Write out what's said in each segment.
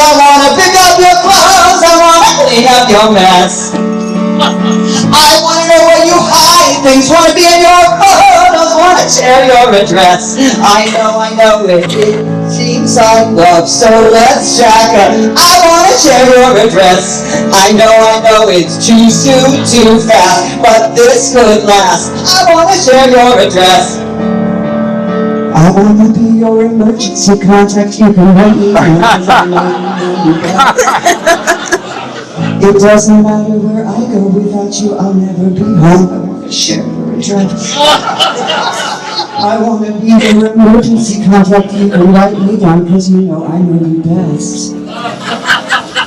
I wanna pick up your clothes, I wanna clean up your mess. I wanna know where you hide things, wanna be in your photos, wanna share your address. I know it seems like love, so let's jack up. I wanna share your address. I know it's too soon, too fast, but this could last. I wanna share your address. I wanna be your emergency contact. You can write me It doesn't matter where I go without you, I'll never be home. I wanna share your address. I wanna be your emergency contact. You can write me down, cause you know I know you best.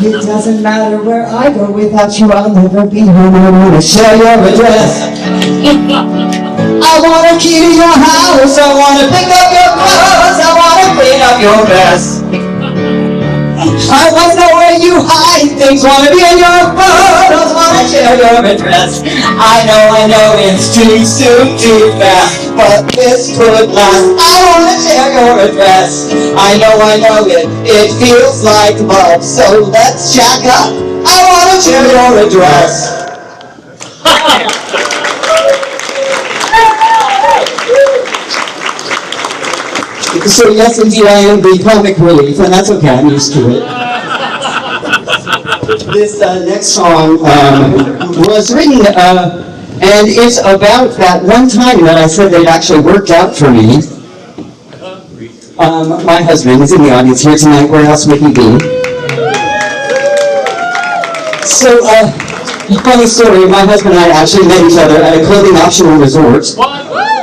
It doesn't matter where I go without you, I'll never be home. I wanna share your address. I wanna key to your house, I wanna pick up your clothes, I wanna clean up your mess. I wanna know where you hide things, wanna be in your photos, wanna share your address. I know it's too soon, too fast, but this could last. I wanna share your address. I know it feels like love, so let's jack up. I wanna share your address. So yes, indeed, I am the comic relief, and that's okay, I'm used to it. This next song was written, and it's about that one time that I said that it actually worked out for me. My husband is in the audience here tonight. Where else would he be? So, funny story, my husband and I actually met each other at a clothing optional resort.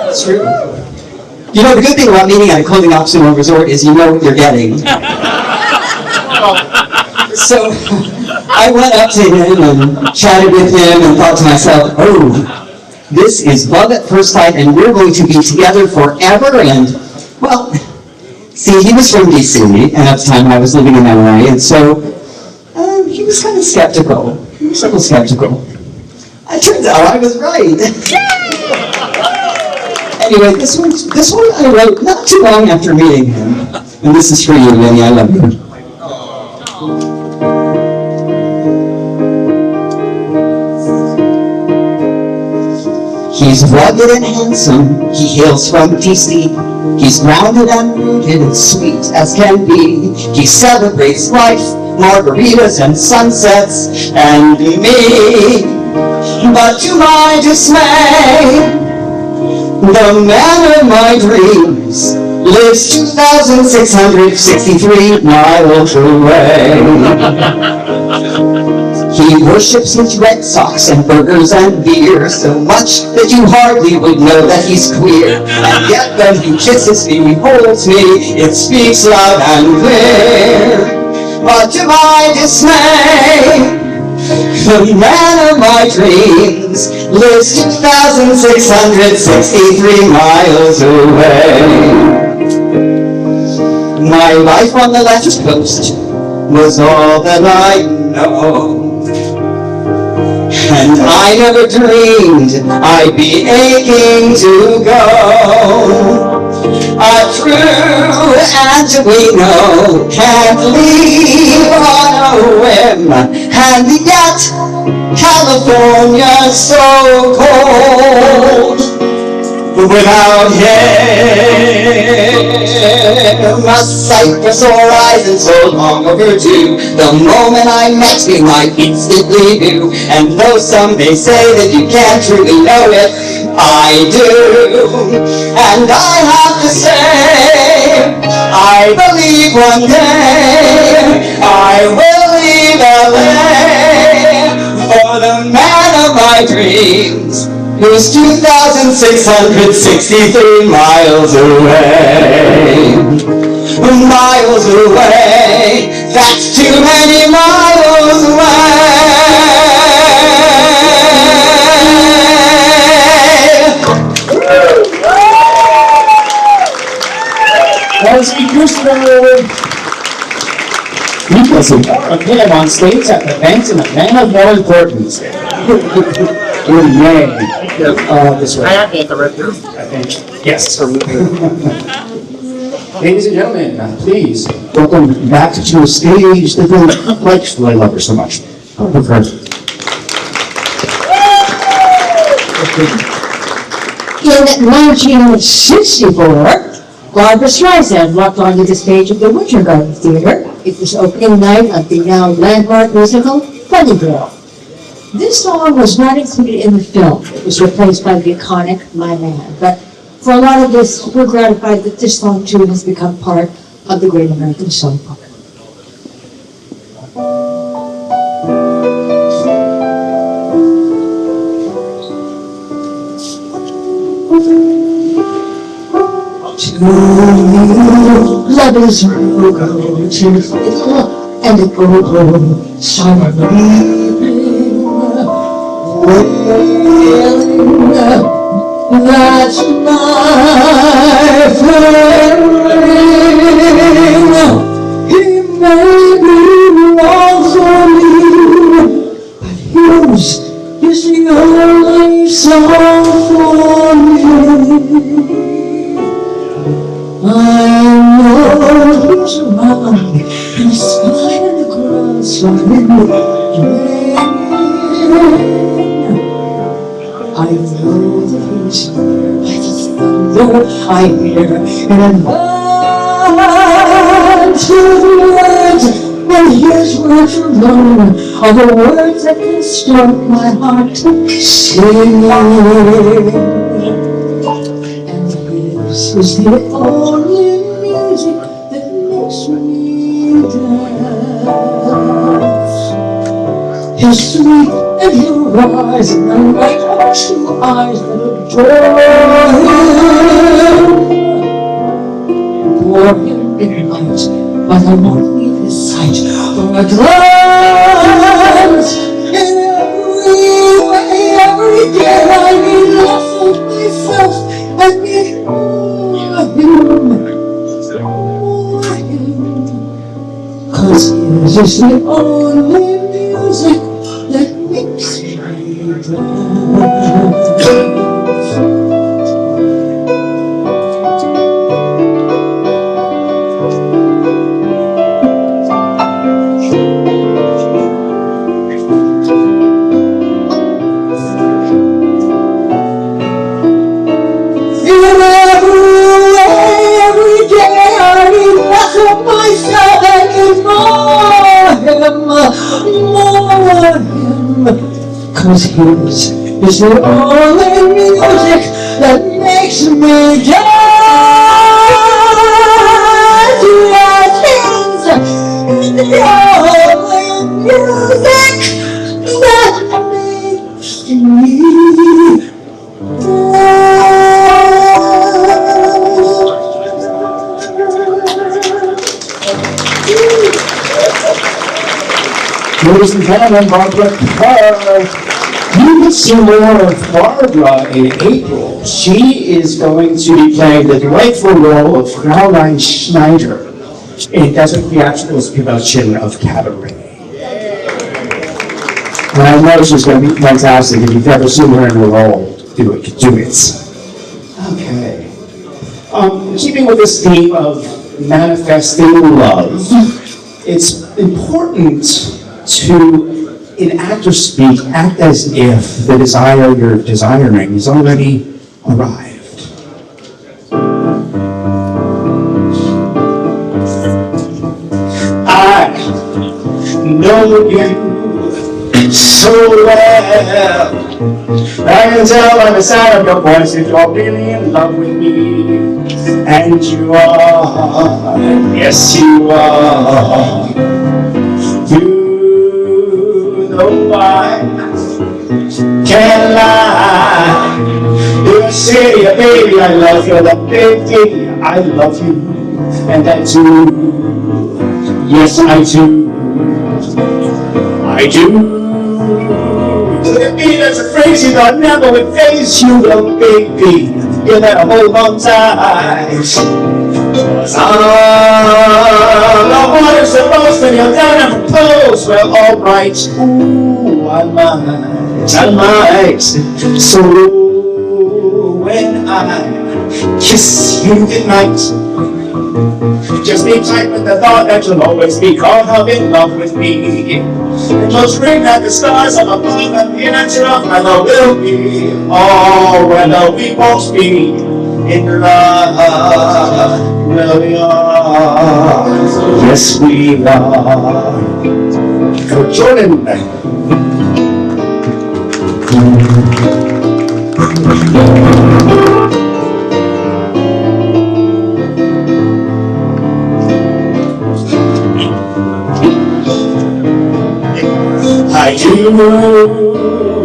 It's true. You know, the good thing about meeting at a clothing optional resort is you know what you're getting. So I went up to him and chatted with him and thought to myself, oh, this is love at first sight and we're going to be together forever. And, well, see, he was from D.C. and at the time I was living in LA, and so he was kind of skeptical. He was a little skeptical. It turns out I was right. Anyway, this one I wrote not too long after meeting him. And this is for you, Vinny, I love you. He's rugged and handsome, he hails from D.C. He's grounded and rooted and sweet as can be. He celebrates life, margaritas and sunsets, and me. But to my dismay, the man of my dreams lives 2,663 miles away. He worships his Red Sox and burgers and beer so much that you hardly would know that he's queer. And yet when he kisses me, holds me, it speaks loud and clear. But to my dismay, the man of my dreams lives 2,663 miles away. My life on the left coast was all that I know, and I never dreamed I'd be aching to go. A true Angelino can't leave on a whim, and yet California's so cold. Without him, a Cypress horizon so long overdue. The moment I met him, I instantly knew. And though some may say that you can't truly know it, I do. And I have to say, I believe one day I will leave LA for the man of my dreams, who's 2,663 miles away. Miles away, that's too many miles away. As we push forward, equals a more of him on stage at the event and a man of more importance. In May. This way. I have the right room. I think. Yes. Ladies and gentlemen, please welcome back to the stage the likes who I love her so much. Of her. In 1964, Barbra Streisand walked onto the stage of the Winter Garden Theater. It was opening night of the now landmark musical, Funny Girl. This song was not included in the film. It was replaced by the iconic My Man. But for a lot of us, we're gratified that this song too has become part of the Great American Songbook. Love is real, go to and it go silent weeping, wailing, that's my friend. He may be wrong for me, but his is the only song for me. I know he's around in the sky and the grass are in the rain. I know that he's here by the thunder I hear in a land to the words, and his words alone are the words that can start my heart singing. This is the only music that makes me dance. His sweet and your eyes and the light of two eyes that adore him. Pour him in light, but I won't leave his sight for a glance. In every way, every day I need less of myself and need cause his is the only music that makes me dance. Cause his is the only music that makes me dance. Yes, his is the only music that makes me dance. Ladies and gentlemen, Barbara Carr. You will see more of Barbara in April. She is going to be playing the delightful role of Fraulein Schneider in Desert Theatrical's production of Cabaret. And I know she's going to be fantastic. If you've never seen her in a role, do it. Okay. Keeping with this theme of manifesting love, it's important to, in actor speak, act as if the desire you're desiring is already arrived. I know you so well. I can tell by the sound of your voice if you're really in love with me. And you are, yes you are. You know why can't lie. You say, baby, I love you, that baby, I love you, and I do. Yes, I do. I do. To the beat that's a phrase you thought never would face you, well, baby, you better hold on tight. 'Cause I'm what you're supposed to, you're down and propose. Well, alright, ooh, I might. So when I kiss you goodnight, Just be tight with the thought that you'll always be caught up in love with me. And you'll dream that the stars up above and the answer of whether we'll be, or whether we won't be in love. Well, we are. Yes, we are. Go, Jordan. I do.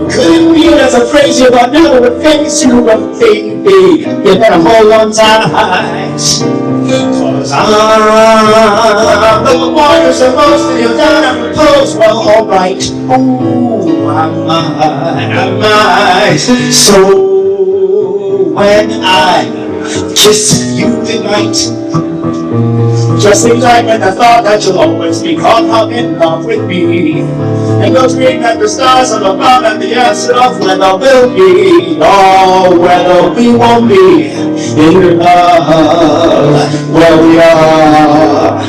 Couldn't be as a phrase you but never would face you, but baby, you better hold on tight. Cause I'm the one who's supposed to kneel down and propose. Well, alright. Ooh, I might. So when I kiss you goodnight, just seems like with the thought that you'll always be caught up in love with me. And you'll dream that the stars are above and the answer of whether we'll be, or whether we won't be in love. Well, we are.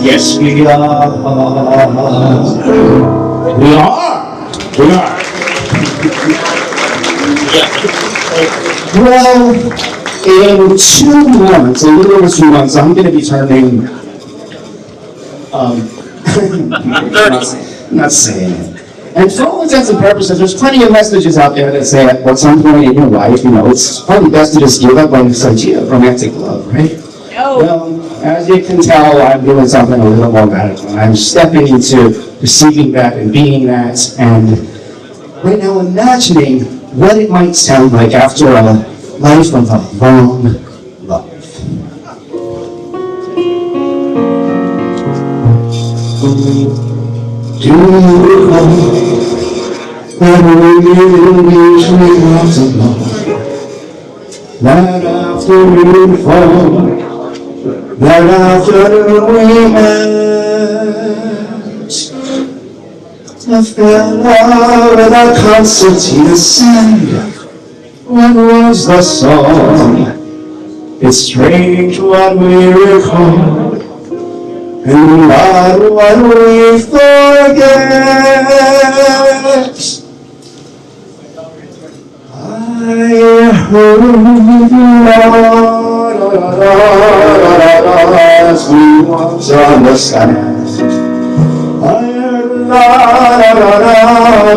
Yes, we are. We are. We are. Well, in 2 months, a little over 2 months, I'm going to be turning, 30. Not saying it. And for all intents and purposes, there's plenty of messages out there that say at some point in your life, it's probably best to just give up on this idea of romantic love, right? Oh. Well, as you can tell, I'm doing something a little more radical. I'm stepping into receiving that and being that, and right now imagining what it might sound like after a life of a long love. Do you recall that we usually walked alone? That afternoon fall, that afternoon we met. I fell out with a concertina sang. What was the song? It's strange what we recall, and not what we forget. I heard as we walked on the sand. I heard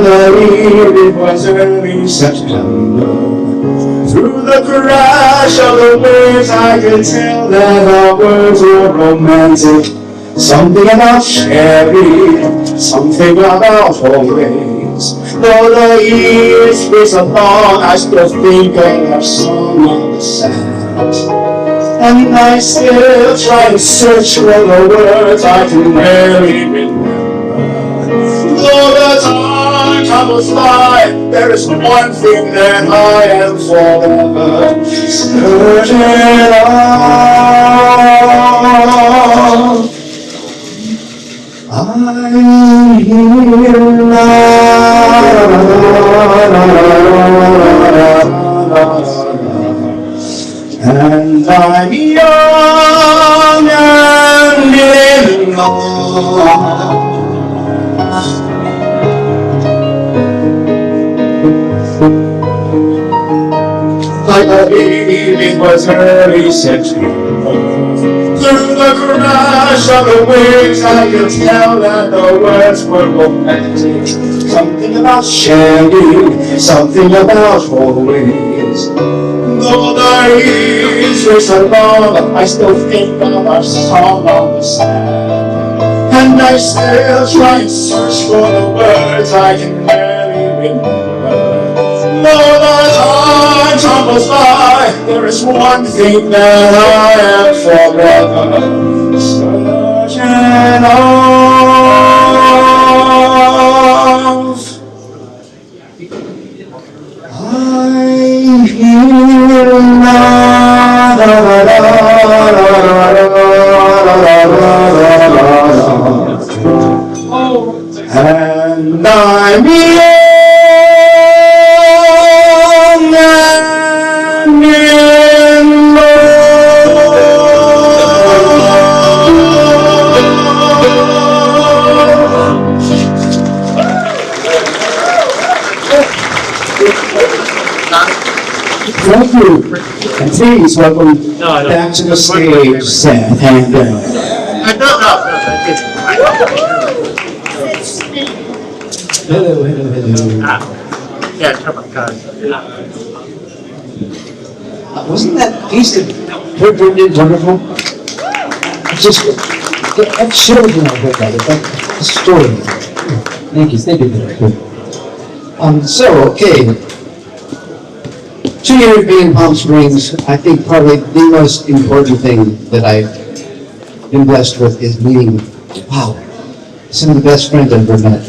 that it was early September. Through the crash of the waves, I could tell that our words were romantic. Something about Sherry, something about always. Though the years race along, I still think of our song on the sand. And I still try and search for the words I can barely remember. Though the time tumbles by, there is one thing that I am forever certain of. I'm here and I'm young and in love. I believe it was early September. Through the crash of the waves, I could tell that the words were romantic. Something about sharing, something about always. Though the years race along, I still think of our song on the sand. And I still try and search for the words I can barely remember. Though the time tumbles by, there is one thing that I am forever certain of. I hear and I'm young and in love. you. And please welcome back to the stage, Seth and hello. Wasn't that piece that Revue did wonderful? It's just, that showed when I heard that. It's like a story. Thank you so, okay. 2 years being in Palm Springs, I think probably the most important thing that I've been blessed with is meeting, some of the best friends I've ever met.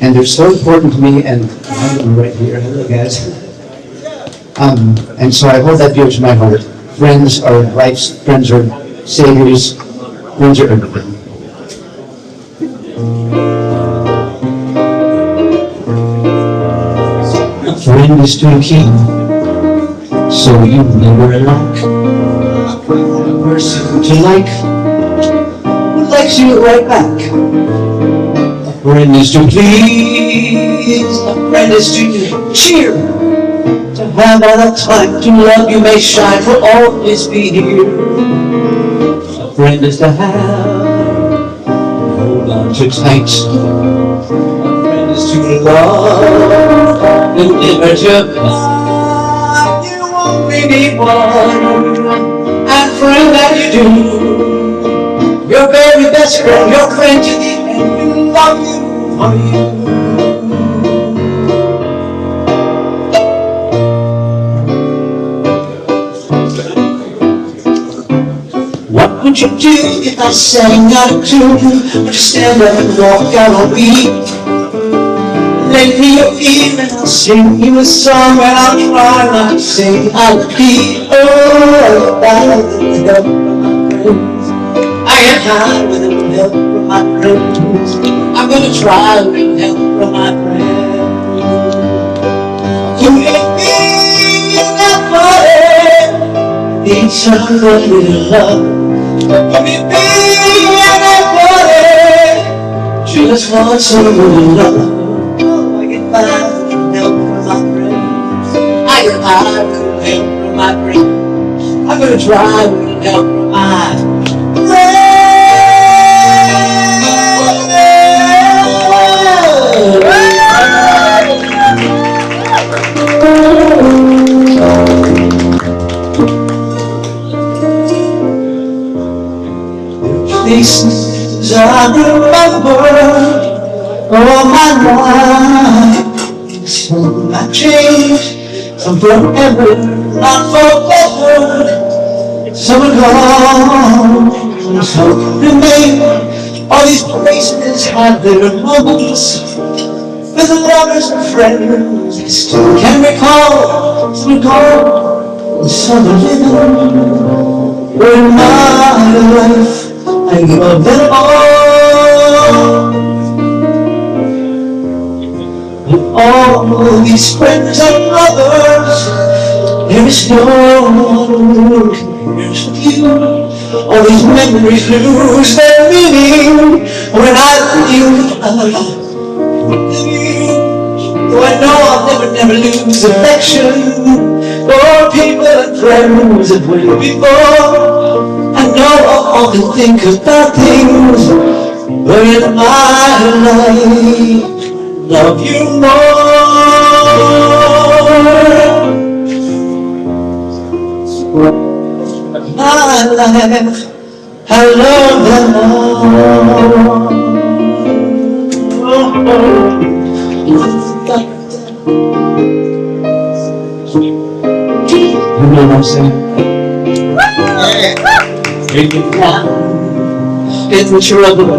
And they're so important to me, and I have them right here. Hello, guys. And so I hold that dear to my heart. Friends are life's, friends are saviors, friends are everything. A friend is to keep, so you never lack. A person to like, who likes you right back. A friend is to please, a friend is to cheer. To have all the time to love you may shine, will always be here. A friend is to have, hold on to tight. A friend is to love, and never to find. You only need one, and friend that you do. Your very best friend, your friend to the end, will love you for you. What would you do if I sang out a tune? Would you stand up and walk out on beat? Lend me your ear and I'll sing you a song, and I'll try not to sing out of key. Oh, I with the help from my friends. I get high with the help from my friends. I'm gonna try with the help from my friends. You and me in that party, need somebody to love. Let me be anybody, just want someone to love. Oh, I get by with help from my friends. I get high with help from my friends. I'm gonna try with help from my friends. Places I remember all my life. Some have changed, some forever, not forever. Some are gone, some remain. All these places have their moments with lovers and friends. I still can recall, some are gone, some are living. But in my life, I love them all. And all these friends and lovers, there is no one who compares with you. All these memories lose their meaning when I think of you. Though I know I'll never lose affection for people and friends that went before. I know I'll often think about things, but in my life, love you more. My life, I love them all. You know what I'm saying? If you're down in trouble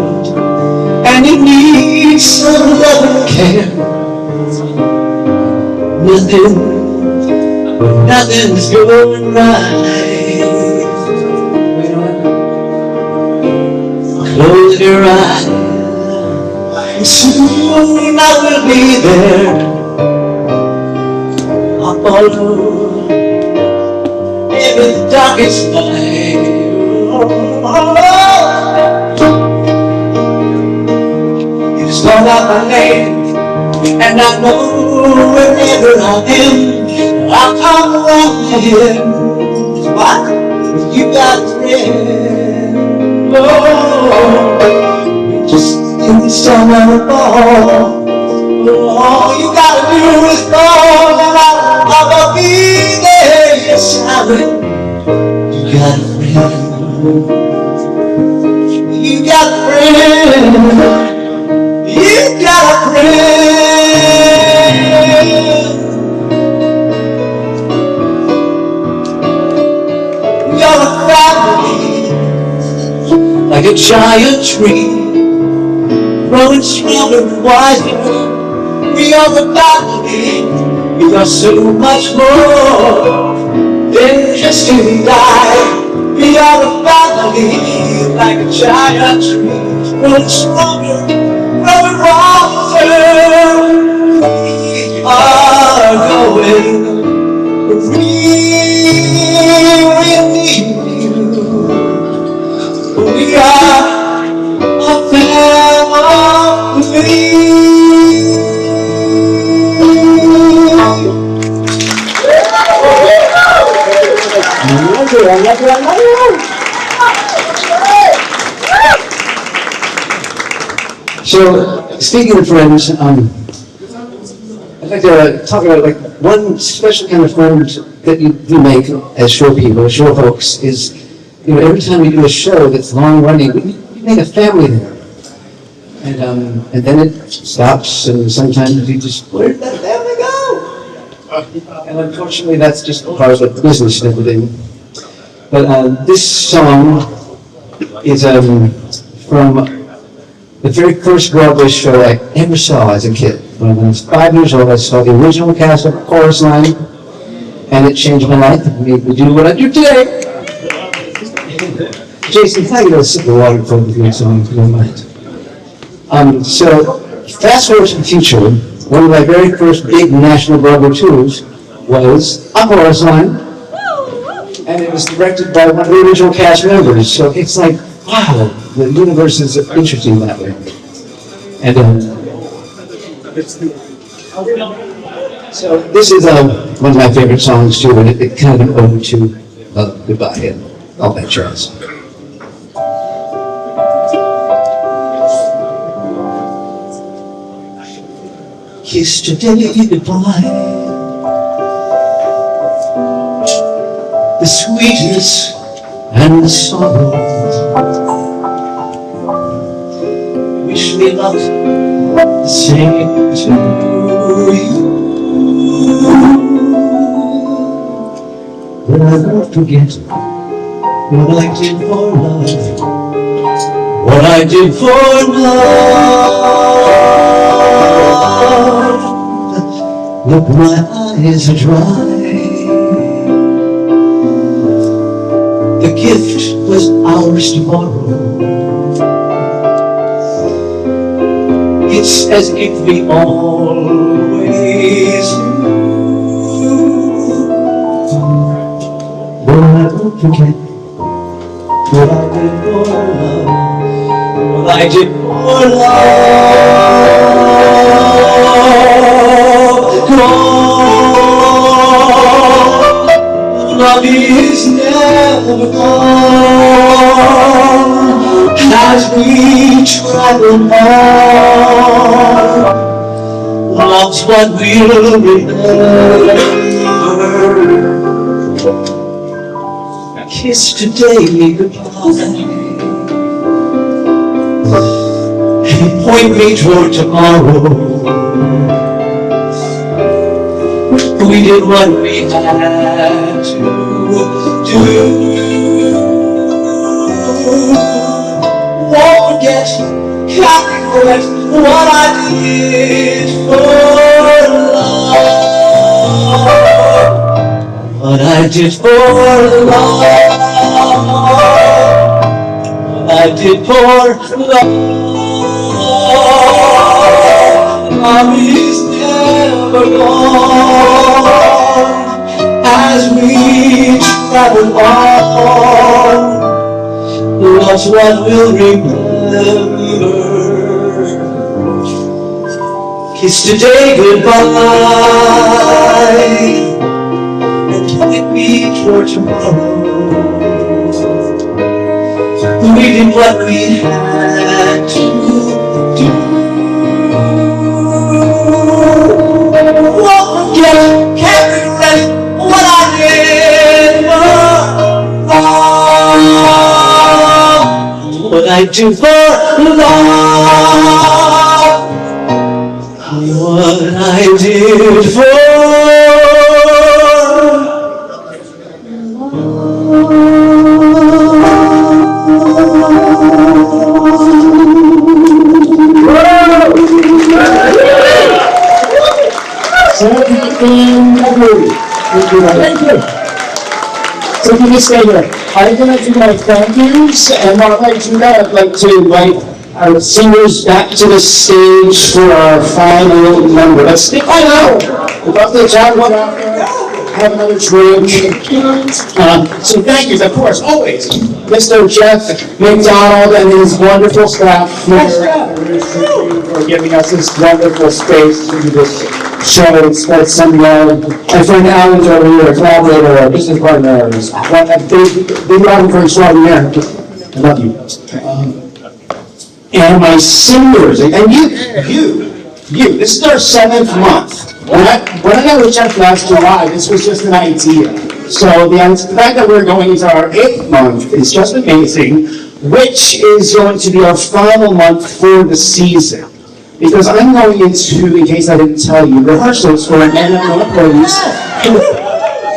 and you need some love and care, nothing's going right. Close your eyes, and soon I will be there. I'll follow even the darkest night. You just call out my name, and I know wherever I am, I'll come around here. What? You got a friend. Oh, just in the summer fall. All you gotta do is call and I'll be there. Yes, I will. You got a friend. You got a friend. You got a friend. You're a family, like a giant tree, growing stronger and wiser. We are a family. We are so much more than just you and I. We are a family, like a giant tree, growing stronger, growing wiser. We are going. We need you. We are a family. So, speaking of friends, I'd like to talk about like one special kind of friend that you do make as show people, show folks, is, you know, every time we do a show that's long running, we make a family there. And then it stops, and sometimes you just, where did that family go? And unfortunately, that's just part of the business and everything. But this song is from the very first Broadway show I ever saw as a kid. When I was 5 years old, I saw the original cast of Chorus Line, and it changed my life and made me do what I do today. Jason, can I get a sip of water for the song, if you don't mind? So, fast forward to the future, one of my very first big national Broadway tours was A Chorus Line, and it was directed by one of the original cast members. So it's like, wow, the universe is interesting that way. And so this is one of my favorite songs too, and it kind of an ode to goodbye and all that jazz. Kiss today goodbye, the sweetness and the sorrow. Wish me luck, the same to you. But I won't forget what I did for love, what I did for love. Look, my eyes are dry. The gift was ours to borrow. It's as if we always knew. But I won't forget what I did for love, what I did for love. Love is never gone as we travel on. Love's what we'll remember. Kiss today goodbye and point me toward tomorrow. We did what we had to do. Won't forget, can't regret what I did for love. What I did for love. What I did for love. Love is never gone as we travel on. Love's what we'll remember. Kiss today goodbye be for tomorrow. We did what we had to do. Won't forget, can't regret what I did wrong. What I do for love. What I did for Thank you. So can you stay here? I'm gonna do my thank yous, and while I do that, I'd like to invite our singers back to the stage for our final number. Let's stick right out. We'd love to chat one after, have another drink. So thank yous, of course, always, Mr. Jeff McDonald and his wonderful staff here for giving us this wonderful space to do this show. It's something my friend Alan's over here, a collaborator, a business partner, a big round for extraordinaire. I love you. And my singers, and you, this is our 7th month. When I got with Jeff last July, this was just an idea. So the fact that we're going into our 8th month is just amazing, which is going to be our final month for the season. Because I'm going into, in case I didn't tell you, rehearsals for an Mannino Importance.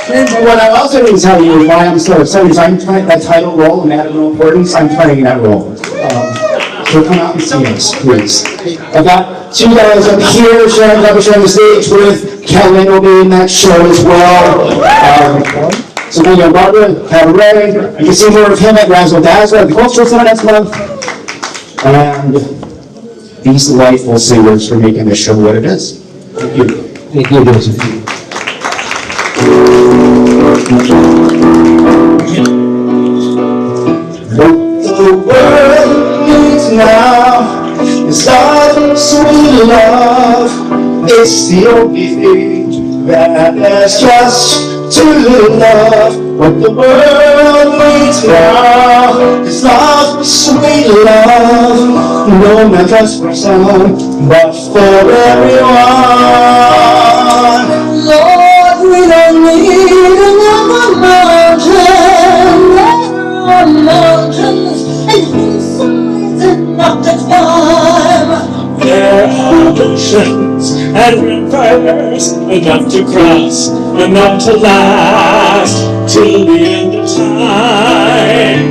And what I also didn't tell you, why I'm so excited, is I'm playing that title role in Mannino Importance. I'm playing that role. So come out and see us, please. I've got 2 guys up here sharing the stage with Kevin will be in that show as well. So we got Barbara, Cabaret. You can see more of him at Razzle Dazzle at the Cultural Center next month. And these delightful singers for making this show what it is. Thank you. Thank you, Joseph. What the world needs now is love, sweet love. It's the only thing that there's just too little love. What the world needs now is love, sweet love. No, not just for some, but for everyone. Lord, we don't need another mountain. There are mountains and hillsides enough to climb. There are oceans and rivers enough to cross, enough to last till the end of time.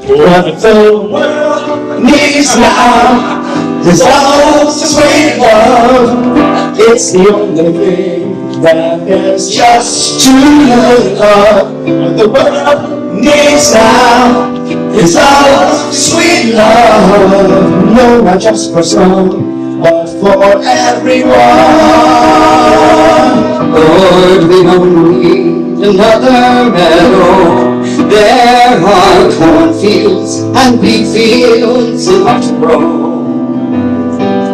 What the world needs now is all sweet love. It's the only thing that there's just too little love. What the world needs now is all sweet love. No, not just for some, but for everyone. Lord, we don't need another meadow. There are cornfields and wheat fields enough to grow.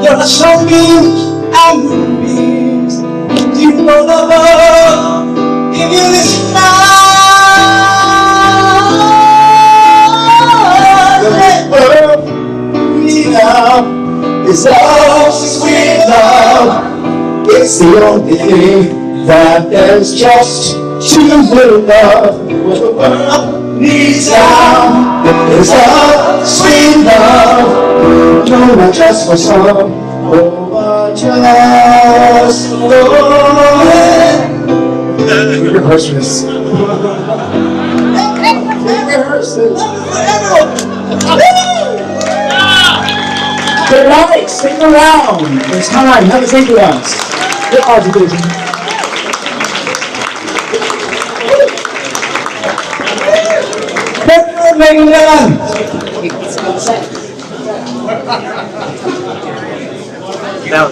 There are sunbeams and moonbeams. Do you know the love? If you listen now. The world needs now is all sweet love. It's the only thing that there's just too little love. What the world needs now is all sweet love. No, not just for some, oh, but just for we rehearse this. Good night, stick around. There's time, have a drink with us. Good observation. No, no,